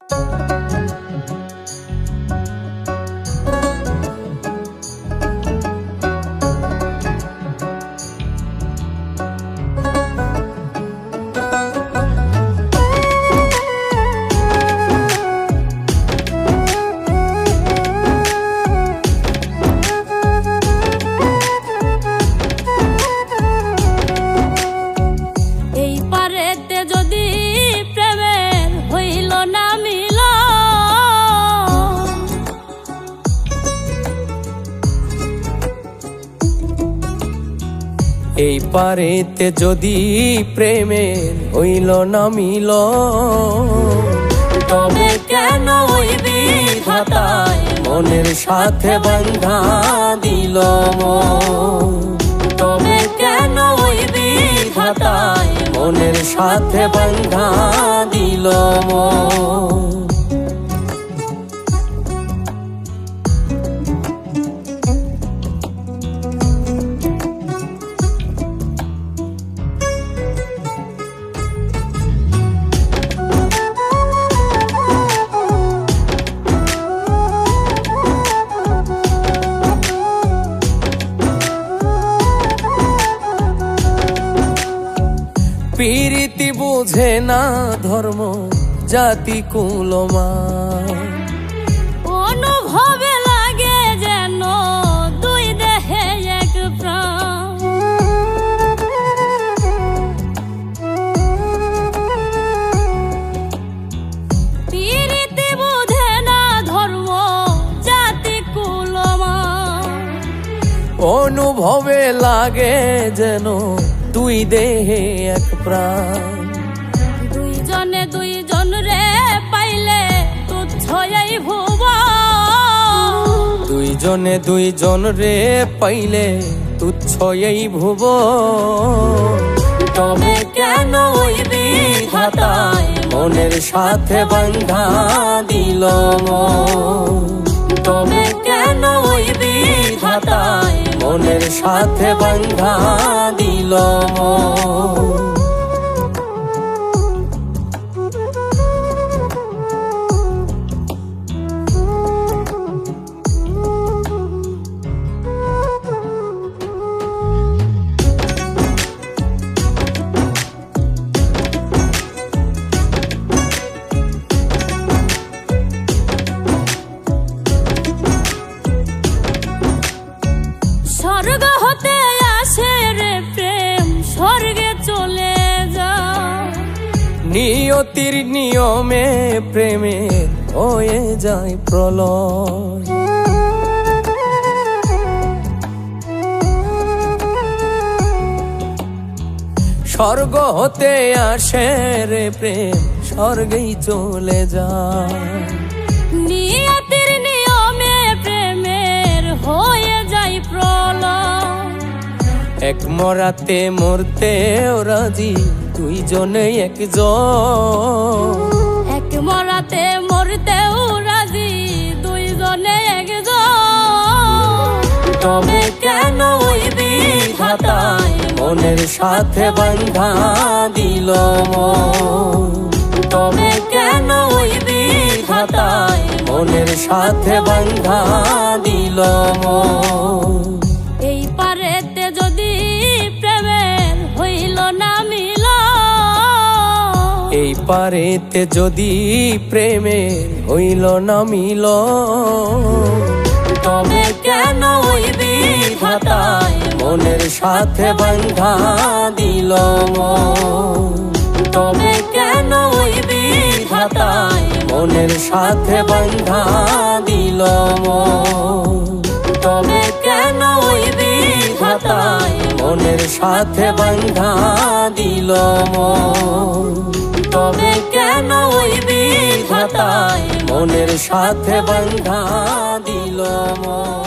এই পারেতে যদি প্রেমের হইল না মিল, তবে কেন ওই বিধাতায় মনের সাথে বাঁধা দিল মন? তবে কেন ওই বিধাতায় মনের সাথে বাঁধা দিল মন? প্রীতি বুঝে না ধর্ম জাতি কুলমান, অনুভবে লাগে যেন দুই দেহে এক প্রাণ। প্রীতি বুঝে না ধর্ম জাতি কুলমান, অনুভবে লাগে যেন দুই দেহে এক প্রাণ। দুইজনে দুইজন রে পাইলে তুচ্ছ এই ভুবন, দুইজনে দুইজন রে পাইলে তুচ্ছ এই ভুবন। তবে কেন ওই বিধাতায় মনের সাথে বাঁধা দিল মন? তবে কেন ওই বিধাতায় মনের সাথে বাঁধা দিল মন? স্বর্গ হতে আসে রে প্রেম, স্বর্গে চলে যায়। নিয়তির নিয়মে প্রেমে হয়ে যায় প্রলয়। স্বর্গ হতে আসে রে প্রেম, স্বর্গেই চলে যায়। নিয়তির নিয়মে প্রেমের হয়ে যায় প্রলয়। এক মরাতে মরতেও রাজি দুইজনে একজন, এক মরাতে মরতেও রাজি দুইজনে একজন। তবে কেন ওই বিধাতায় মনের সাথে বাঁধা দিল মন? তবে কেন ওই বিধাতায় মনের সাথে বাঁধা দিল মন? এই পারেতে যদি প্রেমের হইল না মিল, এই পারেতে যদি প্রেমের হইল না মিল, তবে কেন ওই বিধাতায় মনের সাথে বাঁধা দিল মন? তবে কেন ওই বিধাতায় মনের সাথে বাঁধা দিল মন? তবে কেন ওই বিধাতায় মনের সাথে বাঁধা দিল মন? তবে কেন ওই বিধাতায় মনের সাথে বাঁধা দিল মন?